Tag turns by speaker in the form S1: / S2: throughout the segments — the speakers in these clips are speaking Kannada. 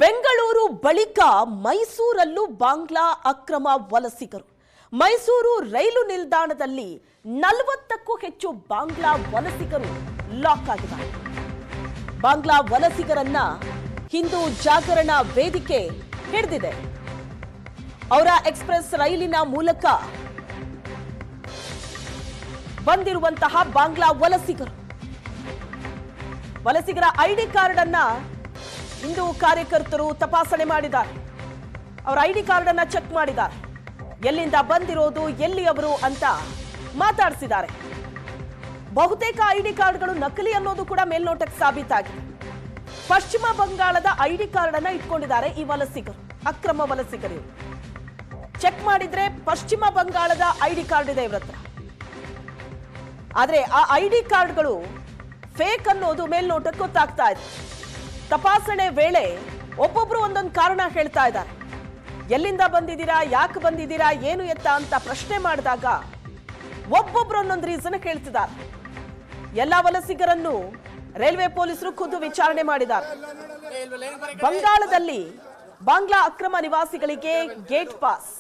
S1: ಬೆಂಗಳೂರು ಬಳಿಕ ಮೈಸೂರಲ್ಲೂ ಬಾಂಗ್ಲಾ ಅಕ್ರಮ ವಲಸಿಗರು. ಮೈಸೂರು ರೈಲು ನಿಲ್ದಾಣದಲ್ಲಿ 40ಕ್ಕೂ ಹೆಚ್ಚು ಬಾಂಗ್ಲಾ ವಲಸಿಗರು ಲಾಕ್ ಆಗಿದ್ದಾರೆ. ಬಾಂಗ್ಲಾ ವಲಸಿಗರನ್ನ ಹಿಂದೂ ಜಾಗರಣ ವೇದಿಕೆ ಹಿಡಿದಿದೆ. ಅವರ ಎಕ್ಸ್‌ಪ್ರೆಸ್ ರೈಲಿನ ಮೂಲಕ ಬಂದಿರುವಂತಹ ಬಾಂಗ್ಲಾ ವಲಸಿಗರ ಐಡಿ ಕಾರ್ಡ್ ಅನ್ನ ಹಿಂದೂ ಕಾರ್ಯಕರ್ತರು ತಪಾಸಣೆ ಮಾಡಿದ್ದಾರೆ. ಅವರ ಐಡಿ ಕಾರ್ಡ್ ಅನ್ನ ಚೆಕ್ ಮಾಡಿದ್ದಾರೆ. ಎಲ್ಲಿಂದ ಬಂದಿರೋದು, ಎಲ್ಲಿ ಅವರು ಅಂತ ಮಾತಾಡಿಸಿದ್ದಾರೆ. ಬಹುತೇಕ ಐಡಿ ಕಾರ್ಡ್ಗಳು ನಕಲಿ ಅನ್ನೋದು ಕೂಡ ಮೇಲ್ನೋಟಕ್ಕೆ ಸಾಬೀತಾಗಿದೆ. ಪಶ್ಚಿಮ ಬಂಗಾಳದ ಐಡಿ ಕಾರ್ಡ್ ಅನ್ನ ಇಟ್ಕೊಂಡಿದ್ದಾರೆ ಈ ವಲಸಿಗರು, ಅಕ್ರಮ ವಲಸಿಗರು. ಚೆಕ್ ಮಾಡಿದ್ರೆ ಪಶ್ಚಿಮ ಬಂಗಾಳದ ಐಡಿ ಕಾರ್ಡ್ ಇದೆ ಇವರ ಹತ್ರ. ಆದ್ರೆ ಆ ಐಡಿ ಕಾರ್ಡ್ಗಳು ಫೇಕ್ ಅನ್ನೋದು ಮೇಲ್ನೋಟಕ್ಕೆ ಗೊತ್ತಾಗ್ತಾ ಇದೆ. ತಪಾಸಣೆ ವೇಳೆ ಒಬ್ಬೊಬ್ರು ಒಂದೊಂದು ಕಾರಣ ಹೇಳ್ತಾ ಇದ್ದಾರೆ. ಎಲ್ಲಿಂದ ಬಂದಿದ್ದೀರಾ, ಯಾಕೆ ಬಂದಿದ್ದೀರಾ, ಏನು ಎತ್ತ ಅಂತ ಪ್ರಶ್ನೆ ಮಾಡಿದಾಗ ಒಬ್ಬೊಬ್ರು ಒಂದೊಂದು ರೀಸನ್ ಹೇಳ್ತಿದ್ದಾರೆ. ಎಲ್ಲ ವಲಸಿಗರನ್ನು ರೈಲ್ವೆ ಪೊಲೀಸರು ಖುದ್ದು ವಿಚಾರಣೆ ಮಾಡಿದ್ದಾರೆ. ಬಂಗಾಳದಲ್ಲಿ ಬಾಂಗ್ಲಾ ಅಕ್ರಮ ನಿವಾಸಿಗಳಿಗೆ ಗೇಟ್ ಪಾಸ್.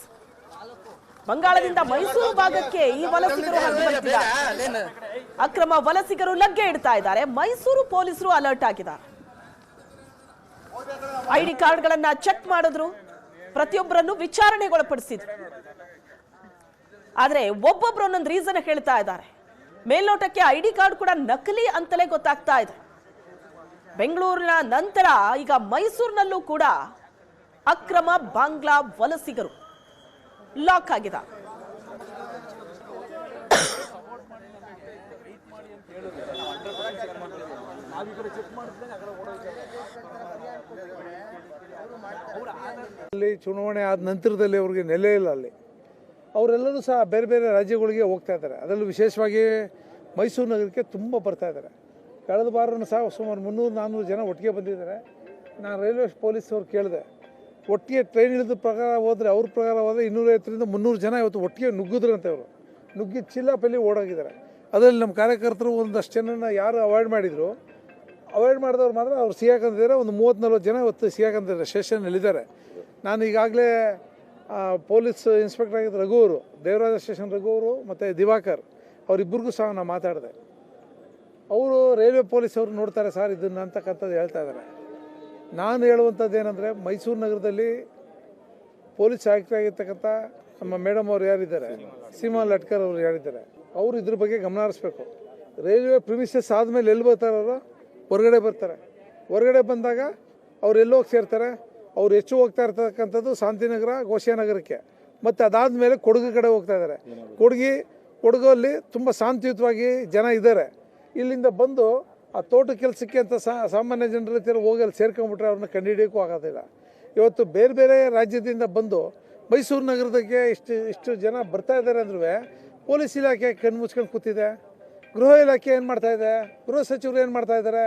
S1: ಬಂಗಾಳದಿಂದ ಮೈಸೂರು ಭಾಗಕ್ಕೆ ಈ ವಲಸಿಗರು ಹರಿದುಬರುತ್ತಿದ್ದಾರೆ. ಅಕ್ರಮ ವಲಸಿಗರು ಲಗ್ಗೆ ಇಡ್ತಾ ಇದ್ದಾರೆ. ಮೈಸೂರು ಪೊಲೀಸರು ಅಲರ್ಟ್ ಆಗಿದ್ದಾರೆ. ಐಡಿ ಕಾರ್ಡ್ಗಳನ್ನ ಚೆಕ್ ಮಾಡಿದ್ರು, ಪ್ರತಿಯೊಬ್ಬರನ್ನು ವಿಚಾರಣೆಗೊಳಪಡಿಸಿದ್ರು. ಆದ್ರೆ ಒಬ್ಬೊಬ್ರು ಒಂದೊಂದು ರೀಸನ್ ಹೇಳ್ತಾ ಇದ್ದಾರೆ. ಮೇಲ್ನೋಟಕ್ಕೆ ಐಡಿ ಕಾರ್ಡ್ ಕೂಡ ನಕಲಿ ಅಂತಲೇ ಗೊತ್ತಾಗ್ತಾ ಇದೆ. ಬೆಂಗಳೂರಿನ ನಂತರ ಈಗ ಮೈಸೂರಿನಲ್ಲೂ ಕೂಡ ಅಕ್ರಮ ಬಾಂಗ್ಲಾ ವಲಸಿಗರು ಲಾಕ್ ಆಗಿದ್ದಾರೆ.
S2: ಅಲ್ಲಿ ಚುನಾವಣೆ ಆದ ನಂತರದಲ್ಲಿ ಅವ್ರಿಗೆ ನೆಲೆ ಇಲ್ಲ. ಅಲ್ಲಿ ಅವರೆಲ್ಲರೂ ಸಹ ಬೇರೆ ಬೇರೆ ರಾಜ್ಯಗಳಿಗೆ ಹೋಗ್ತಾ ಇದ್ದಾರೆ. ಅದರಲ್ಲೂ ವಿಶೇಷವಾಗಿ ಮೈಸೂರು ನಗರಕ್ಕೆ ತುಂಬ ಬರ್ತಾ ಇದ್ದಾರೆ. ಕಳೆದ ಬಾರನೂ ಸಹ ಸುಮಾರು 300-400 ಜನ ಒಟ್ಟಿಗೆ ಬಂದಿದ್ದಾರೆ. ನಾನು ರೈಲ್ವೆ ಪೊಲೀಸ್ ಅವ್ರು ಕೇಳಿದೆ, ಒಟ್ಟಿಗೆ ಟ್ರೈನ್ ಇಳಿದ ಪ್ರಕಾರ ಹೋದರೆ, ಅವ್ರ ಪ್ರಕಾರ ಹೋದರೆ 250-300 ಜನ ಇವತ್ತು ಒಟ್ಟಿಗೆ ನುಗ್ಗಿದ್ರಂತೆ. ಅವರು ನುಗ್ಗಿ ಚಿಲ್ಲಾಪಲ್ಲಿ ಓಡೋಗಿದ್ದಾರೆ. ಅದರಲ್ಲಿ ನಮ್ಮ ಕಾರ್ಯಕರ್ತರು ಒಂದಷ್ಟು ಜನನ ಯಾರು ಅವಾಯ್ಡ್ ಮಾಡಿದರು, ಅವಾಯ್ಡ್ ಮಾಡಿದವ್ರು ಮಾತ್ರ ಅವ್ರು ಸಿಗಾಕೊಂಡಿದ್ದಾರೆ. ಒಂದು 30-40 ಜನ ಇವತ್ತು ಸಿಗಾಕೊಂಡಿದ್ದಾರೆ, ಸ್ಟೇಷನ್ನಲ್ಲಿದ್ದಾರೆ. ನಾನು ಈಗಾಗಲೇ ಪೊಲೀಸ್ ಇನ್ಸ್ಪೆಕ್ಟರ್ ಆಗಿದ್ದ ರಘುವರು, ದೇವರಾಜ ಸ್ಟೇಷನ್ ರಘುವರು ಮತ್ತು ದಿವಾಕರ್ ಅವರಿಬ್ಬರಿಗೂ ಸಹ ನಾನು ಮಾತಾಡಿದೆ. ಅವರು ರೈಲ್ವೆ ಪೊಲೀಸವರು ನೋಡ್ತಾರೆ ಸರ್ ಇದನ್ನು ಅಂತಕ್ಕಂಥದ್ದು ಹೇಳ್ತಾ ಇದ್ದಾರೆ. ನಾನು ಹೇಳುವಂಥದ್ದು ಏನಂದರೆ, ಮೈಸೂರು ನಗರದಲ್ಲಿ ಪೊಲೀಸ್ ಆಯುಕ್ತರಾಗಿರ್ತಕ್ಕಂಥ ನಮ್ಮ ಮೇಡಮ್ ಅವ್ರು ಯಾರಿದ್ದಾರೆ, ಸೀಮಾ ಲಟ್ಕರ್ ಅವರು ಯಾರಿದ್ದಾರೆ, ಅವರು ಇದ್ರ ಬಗ್ಗೆ ಗಮನ ಹರಿಸ್ಬೇಕು. ರೈಲ್ವೆ ಪ್ರಿಮಿಸಸ್ ಆದಮೇಲೆ ಎಲ್ಲಿ ಬರ್ತಾರೆ ಅವರು? ಹೊರಗಡೆ ಬರ್ತಾರೆ. ಹೊರಗಡೆ ಬಂದಾಗ ಅವ್ರು ಎಲ್ಲೋಗಿ ಸೇರ್ತಾರೆ? ಅವ್ರು ಹೆಚ್ಚು ಹೋಗ್ತಾ ಇರ್ತಕ್ಕಂಥದ್ದು ಶಾಂತಿನಗರ, ಗೋಶಿಯಾನಗರಕ್ಕೆ. ಮತ್ತು ಅದಾದಮೇಲೆ ಕೊಡಗು ಕಡೆ ಹೋಗ್ತಾ ಇದ್ದಾರೆ. ಕೊಡಗಲ್ಲಿ ತುಂಬ ಶಾಂತಿಯುತವಾಗಿ ಜನ ಇದ್ದಾರೆ. ಇಲ್ಲಿಂದ ಬಂದು ಆ ತೋಟ ಕೆಲಸಕ್ಕೆ ಅಂತ ಸಾಮಾನ್ಯ ಜನರ ಹತ್ತಿರ ಹೋಗಿ ಅಲ್ಲಿ ಸೇರ್ಕೊಂಡ್ಬಿಟ್ರೆ ಅವ್ರನ್ನ ಕಂಡುಹಿಡಿಯೋಕ್ಕೂ ಆಗೋದಿಲ್ಲ. ಇವತ್ತು ಬೇರೆ ಬೇರೆ ರಾಜ್ಯದಿಂದ ಬಂದು ಮೈಸೂರು ನಗರದಕ್ಕೆ ಇಷ್ಟು ಜನ ಬರ್ತಾ ಇದ್ದಾರೆ ಅಂದ್ರೂ ಪೊಲೀಸ್ ಇಲಾಖೆ ಕಣ್ಣು ಮುಚ್ಕೊಂಡು ಕೂತಿದೆ. ಗೃಹ ಇಲಾಖೆ ಏನು ಮಾಡ್ತಾ ಇದೆ? ಗೃಹ ಸಚಿವರು ಏನು ಮಾಡ್ತಾ ಇದ್ದಾರೆ?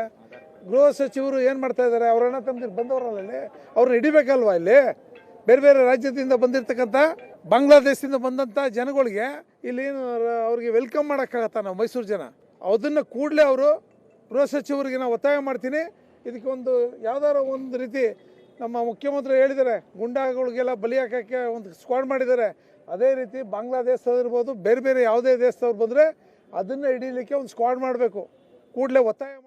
S2: ಗೃಹ ಸಚಿವರು ಏನು ಮಾಡ್ತಾ ಇದ್ದಾರೆ? ಅವರನ್ನ ತಮ್ಮದಿರು ಬಂದವರಲ್ಲೇ ಅವ್ರನ್ನ ಹಿಡಿಬೇಕಲ್ವ? ಇಲ್ಲಿ ಬೇರೆ ಬೇರೆ ರಾಜ್ಯದಿಂದ ಬಂದಿರತಕ್ಕಂಥ ಬಾಂಗ್ಲಾದೇಶದಿಂದ ಬಂದಂಥ ಜನಗಳಿಗೆ ಇಲ್ಲಿ ಏನು ಅವ್ರಿಗೆ ವೆಲ್ಕಮ್ ಮಾಡೋಕ್ಕಾಗತ್ತಾ? ನಾವು ಮೈಸೂರು ಜನ ಅದನ್ನು ಕೂಡಲೇ ಅವರು ಗೃಹ ಸಚಿವರಿಗೆ ನಾವು ಒತ್ತಾಯ ಮಾಡ್ತೀನಿ. ಇದಕ್ಕೆ ಒಂದು ಯಾವ್ದಾರು ಒಂದು ರೀತಿ ನಮ್ಮ ಮುಖ್ಯಮಂತ್ರಿ ಹೇಳಿದ್ದಾರೆ, ಗುಂಡಾಗಳಿಗೆಲ್ಲ ಬಲಿ ಹಾಕೋಕ್ಕೆ ಒಂದು ಸ್ಕ್ವಾಡ್ ಮಾಡಿದ್ದಾರೆ. ಅದೇ ರೀತಿ ಬಾಂಗ್ಲಾದೇಶದವ್ರಿರ್ಬೋದು, ಬೇರೆ ಬೇರೆ ಯಾವುದೇ ದೇಶದವ್ರು ಬಂದರೆ ಅದನ್ನು ಹಿಡೀಲಿಕ್ಕೆ ಒಂದು ಸ್ಕ್ವಾಡ್ ಮಾಡಬೇಕು. ಕೂಡಲೇ ಒತ್ತಾಯ ಮಾಡ್ತೀನಿ.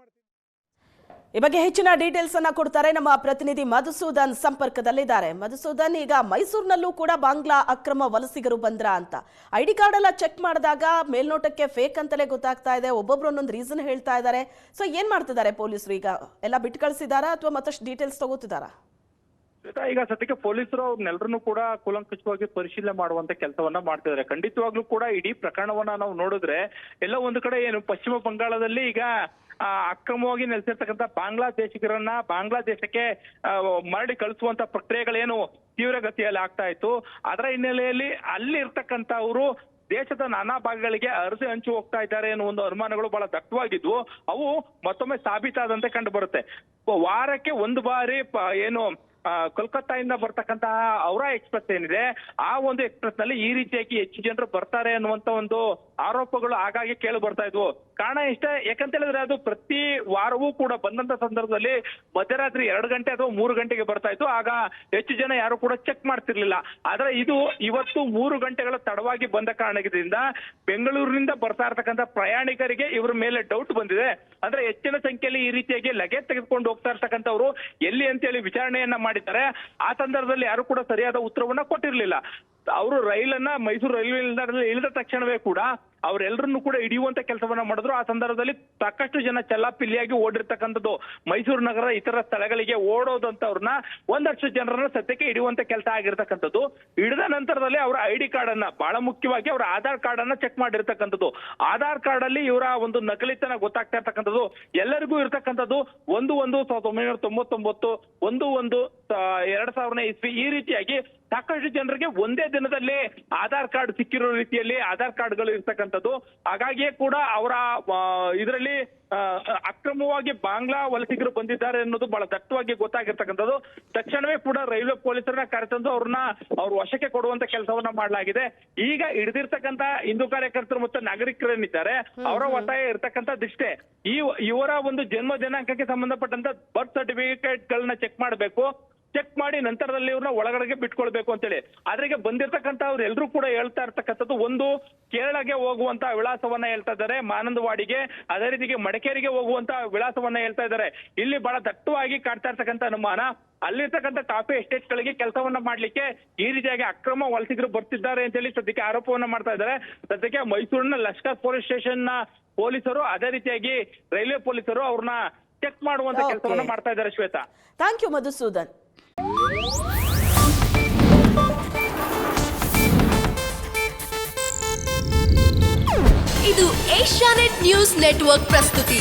S1: ಈ ಬಗ್ಗೆ ಹೆಚ್ಚಿನ ಡೀಟೇಲ್ಸ್ ಅನ್ನ ಕೊಡ್ತಾರೆ ನಮ್ಮ ಪ್ರತಿನಿಧಿ ಮಧುಸೂದನ್ ಸಂಪರ್ಕದಲ್ಲಿದ್ದಾರೆ. ಮಧುಸೂದನ್, ಈಗ ಮೈಸೂರಿನಲ್ಲೂ ಕೂಡ ಬಾಂಗ್ಲಾ ಅಕ್ರಮ ವಲಸಿಗರು ಬಂದ್ರ ಅಂತ ಐಡಿ ಕಾರ್ಡ್ ಎಲ್ಲ ಚೆಕ್ ಮಾಡಿದಾಗ ಮೇಲ್ನೋಟಕ್ಕೆ ಫೇಕ್ ಅಂತಲೇ ಗೊತ್ತಾಗ್ತಾ ಇದೆ. ಒಬ್ಬೊಬ್ರು ಒಂದೊಂದು ರೀಸನ್ ಹೇಳ್ತಾ ಇದ್ದಾರೆ. ಸೊ ಏನ್ ಮಾಡ್ತಿದ್ದಾರೆ ಪೊಲೀಸರು? ಈಗ ಎಲ್ಲ ಬಿಟ್ಟು ಕಳಿಸಿದಾರಾ ಅಥವಾ ಮತ್ತಷ್ಟು ಡೀಟೇಲ್ಸ್ ತಗೋತಿದಾರಾ?
S3: ಈಗ ಸದ್ಯಕ್ಕೆ ಪೊಲೀಸರು ಅವ್ರನ್ನೆಲ್ಲರನ್ನೂ ಕೂಡ ಕೂಲಂಕಷವಾಗಿ ಪರಿಶೀಲನೆ ಮಾಡುವಂತ ಕೆಲಸವನ್ನ ಮಾಡ್ತಿದ್ದಾರೆ. ಖಂಡಿತವಾಗ್ಲೂ ಕೂಡ ಇಡೀ ಪ್ರಕರಣವನ್ನ ನಾವು ನೋಡಿದ್ರೆ ಎಲ್ಲ ಒಂದು ಕಡೆ ಏನು ಪಶ್ಚಿಮ ಬಂಗಾಳದಲ್ಲಿ ಈಗ ಅಕ್ರಮವಾಗಿ ನೆಲೆಸಿರ್ತಕ್ಕಂಥ ಬಾಂಗ್ಲಾದೇಶಿಗರನ್ನ ಬಾಂಗ್ಲಾದೇಶಕ್ಕೆ ಮರಳಿ ಕಳಿಸುವಂತ ಪ್ರಕ್ರಿಯೆಗಳೇನು ತೀವ್ರಗತಿಯಲ್ಲಿ ಆಗ್ತಾ ಇತ್ತು, ಅದರ ಹಿನ್ನೆಲೆಯಲ್ಲಿ ಅಲ್ಲಿ ಇರ್ತಕ್ಕಂಥವ್ರು ದೇಶದ ನಾನಾ ಭಾಗಗಳಿಗೆ ಅರಸಿ ಹಂಚಿ ಹೋಗ್ತಾ ಇದ್ದಾರೆ ಅನ್ನೋ ಒಂದು ಅನುಮಾನಗಳು ಬಹಳ ದಟ್ಟವಾಗಿದ್ವು. ಅವು ಮತ್ತೊಮ್ಮೆ ಸಾಬೀತಾದಂತೆ ಕಂಡು ಬರುತ್ತೆ. ವಾರಕ್ಕೆ ಒಂದು ಬಾರಿ ಏನು ಕೋಲ್ಕತ್ತಾದಿಂದ ಬರ್ತಕ್ಕಂತಹ ಔರಾ ಎಕ್ಸ್ಪ್ರೆಸ್ ಏನಿದೆ, ಆ ಒಂದು ಎಕ್ಸ್ಪ್ರೆಸ್ ನಲ್ಲಿ ಈ ರೀತಿಯಾಗಿ ಹೆಚ್ಚು ಜನರು ಬರ್ತಾರೆ ಅನ್ನುವಂತ ಒಂದು ಆರೋಪಗಳು ಆಗಾಗ್ಗೆ ಕೇಳಿ ಬರ್ತಾ ಇದ್ವು. ಕಾರಣ ಇಷ್ಟೇ, ಯಾಕಂತ ಹೇಳಿದ್ರೆ ಅದು ಪ್ರತಿ ವಾರವೂ ಕೂಡ ಬಂದಂತ ಸಂದರ್ಭದಲ್ಲಿ ಮಧ್ಯರಾತ್ರಿ 2 ಗಂಟೆ ಅಥವಾ 3 ಗಂಟೆಗೆ ಬರ್ತಾ ಇತ್ತು. ಆಗ ಹೆಚ್ಚು ಜನ ಯಾರು ಕೂಡ ಚೆಕ್ ಮಾಡ್ತಿರ್ಲಿಲ್ಲ. ಆದ್ರೆ ಇದು ಇವತ್ತು 3 ಗಂಟೆಗಳ ತಡವಾಗಿ ಬಂದ ಕಾರಣದಿಂದ ಬೆಂಗಳೂರಿನಿಂದ ಬರ್ತಾ ಇರ್ತಕ್ಕಂಥ ಪ್ರಯಾಣಿಕರಿಗೆ ಇವ್ರ ಮೇಲೆ ಡೌಟ್ ಬಂದಿದೆ. ಅಂದ್ರೆ ಹೆಚ್ಚಿನ ಸಂಖ್ಯೆಯಲ್ಲಿ ಈ ರೀತಿಯಾಗಿ ಲಗೇಜ್ ತೆಗೆದುಕೊಂಡು ಹೋಗ್ತಾ ಇರ್ತಕ್ಕಂಥವ್ರು ಎಲ್ಲಿ ಅಂತೇಳಿ ವಿಚಾರಣೆಯನ್ನ ಮಾಡಿದ್ದಾರೆ. ಆ ಸಂದರ್ಭದಲ್ಲಿ ಯಾರು ಕೂಡ ಸರಿಯಾದ ಉತ್ತರವನ್ನ ಕೊಟ್ಟಿರ್ಲಿಲ್ಲ. ಅವರು ಮೈಸೂರು ರೈಲ್ವೆ ನಿಲ್ದಾಣದಲ್ಲಿ ಇಳಿದ ತಕ್ಷಣವೇ ಕೂಡ ಅವರೆಲ್ಲರನ್ನು ಕೂಡ ಹಿಡಿಯುವಂತ ಕೆಲಸವನ್ನ ಮಾಡಿದ್ರು. ಆ ಸಂದರ್ಭದಲ್ಲಿ ಸಾಕಷ್ಟು ಜನ ಚೆಲ್ಲಾಪಿಲ್ಲಿಯಾಗಿ ಓಡಿರ್ತಕ್ಕಂಥದ್ದು. ಮೈಸೂರು ನಗರ ಇತರ ಸ್ಥಳಗಳಿಗೆ ಓಡೋದಂತವ್ರನ್ನ ಒಂದಷ್ಟು ಜನರನ್ನ ಸದ್ಯಕ್ಕೆ ಹಿಡಿಯುವಂತ ಕೆಲಸ ಆಗಿರ್ತಕ್ಕಂಥದ್ದು. ಹಿಡಿದ ನಂತರದಲ್ಲಿ ಅವರ ID ಕಾರ್ಡ್ ಅನ್ನ, ಬಹಳ ಮುಖ್ಯವಾಗಿ ಅವರ ಆಧಾರ್ ಕಾರ್ಡ್ ಅನ್ನ ಚೆಕ್ ಮಾಡಿರ್ತಕ್ಕಂಥದ್ದು. ಆಧಾರ್ ಕಾರ್ಡ್ ಅಲ್ಲಿ ಇವರ ಒಂದು ನಕಲಿತನ ಗೊತ್ತಾಗ್ತಾ ಇರ್ತಕ್ಕಂಥದ್ದು. ಎಲ್ಲರಿಗೂ ಇರ್ತಕ್ಕಂಥದ್ದು 1/1999, 1/1/2000 ಇಸ್ವಿ, ಈ ರೀತಿಯಾಗಿ ಸಾಕಷ್ಟು ಜನರಿಗೆ ಒಂದೇ ದಿನದಲ್ಲಿ ಆಧಾರ್ ಕಾರ್ಡ್ ಸಿಕ್ಕಿರೋ ರೀತಿಯಲ್ಲಿ ಆಧಾರ್ ಕಾರ್ಡ್ಗಳು ಇರ್ತಕ್ಕಂಥದ್ದು. ಹಾಗಾಗಿಯೇ ಕೂಡ ಅವರ ಇದರಲ್ಲಿ ಅಕ್ರಮವಾಗಿ ಬಾಂಗ್ಲಾ ವಲಸಿಗರು ಬಂದಿದ್ದಾರೆ ಅನ್ನೋದು ಬಹಳ ದಟ್ಟವಾಗಿ ಗೊತ್ತಾಗಿರ್ತಕ್ಕಂಥದ್ದು. ತಕ್ಷಣವೇ ಕೂಡ ರೈಲ್ವೆ ಪೊಲೀಸರನ್ನ ಕರೆತಂದು ಅವ್ರ ವಶಕ್ಕೆ ಕೊಡುವಂತ ಕೆಲಸವನ್ನ ಮಾಡಲಾಗಿದೆ. ಈಗ ಹಿಡಿದಿರ್ತಕ್ಕಂಥ ಹಿಂದೂ ಕಾರ್ಯಕರ್ತರು ಮತ್ತು ನಾಗರಿಕರೇನಿದ್ದಾರೆ ಅವರ ಒತ್ತಾಯ ಇರ್ತಕ್ಕಂಥದ್ದಿಷ್ಟೇ, ಇವರ ಒಂದು ಜನ್ಮ ದಿನಾಂಕಕ್ಕೆ ಸಂಬಂಧಪಟ್ಟಂತ ಬರ್ತ್ ಸರ್ಟಿಫಿಕೇಟ್ ಗಳನ್ನ ಚೆಕ್ ಮಾಡಬೇಕು. ಚೆಕ್ ಮಾಡಿ ನಂತರದಲ್ಲಿ ಇವ್ರನ್ನ ಒಳಗಡೆಗೆ ಬಿಟ್ಕೊಳ್ಬೇಕು ಅಂತೇಳಿ. ಆದ್ರೆ ಬಂದಿರ್ತಕ್ಕಂಥ ಅವ್ರು ಎಲ್ರು ಕೂಡ ಹೇಳ್ತಾ ಇರ್ತಕ್ಕಂಥದ್ದು, ಒಂದು ಕೇರಳಗೆ ಹೋಗುವಂತ ವಿಳಾಸವನ್ನ ಹೇಳ್ತಾ ಇದ್ದಾರೆ, ಮಾನಂದವಾಡಿಗೆ, ಅದೇ ರೀತಿಗೆ ಮಡಿಕೇರಿಗೆ ಹೋಗುವಂತ ವಿಳಾಸವನ್ನ ಹೇಳ್ತಾ ಇದ್ದಾರೆ. ಇಲ್ಲಿ ಬಹಳ ದಟ್ಟವಾಗಿ ಕಾಡ್ತಾ ಇರ್ತಕ್ಕಂಥ ಅನುಮಾನ, ಅಲ್ಲಿರ್ತಕ್ಕಂಥ ಕಾಫಿ ಎಸ್ಟೇಟ್ ಗಳಿಗೆ ಕೆಲಸವನ್ನ ಮಾಡ್ಲಿಕ್ಕೆ ಈ ರೀತಿಯಾಗಿ ಅಕ್ರಮ ವಲಸಿಗರು ಬರ್ತಿದ್ದಾರೆ ಅಂತೇಳಿ ಸದ್ಯಕ್ಕೆ ಆರೋಪವನ್ನ ಮಾಡ್ತಾ ಇದ್ದಾರೆ. ಸದ್ಯಕ್ಕೆ ಮೈಸೂರಿನ ಲಷ್ಕರ್ ಪೊಲೀಸ್ ಸ್ಟೇಷನ್ ನ ಪೊಲೀಸರು, ಅದೇ ರೀತಿಯಾಗಿ ರೈಲ್ವೆ ಪೊಲೀಸರು ಅವ್ರನ್ನ ಚೆಕ್ ಮಾಡುವಂತ ಕೆಲಸವನ್ನ ಮಾಡ್ತಾ ಇದ್ದಾರೆ. Shweta,
S1: thank you Madhusudan.
S4: ಇದು ಏಷ್ಯಾನೆಟ್ ನ್ಯೂಸ್ ನೆಟ್ವರ್ಕ್ ಪ್ರಸ್ತುತಿ.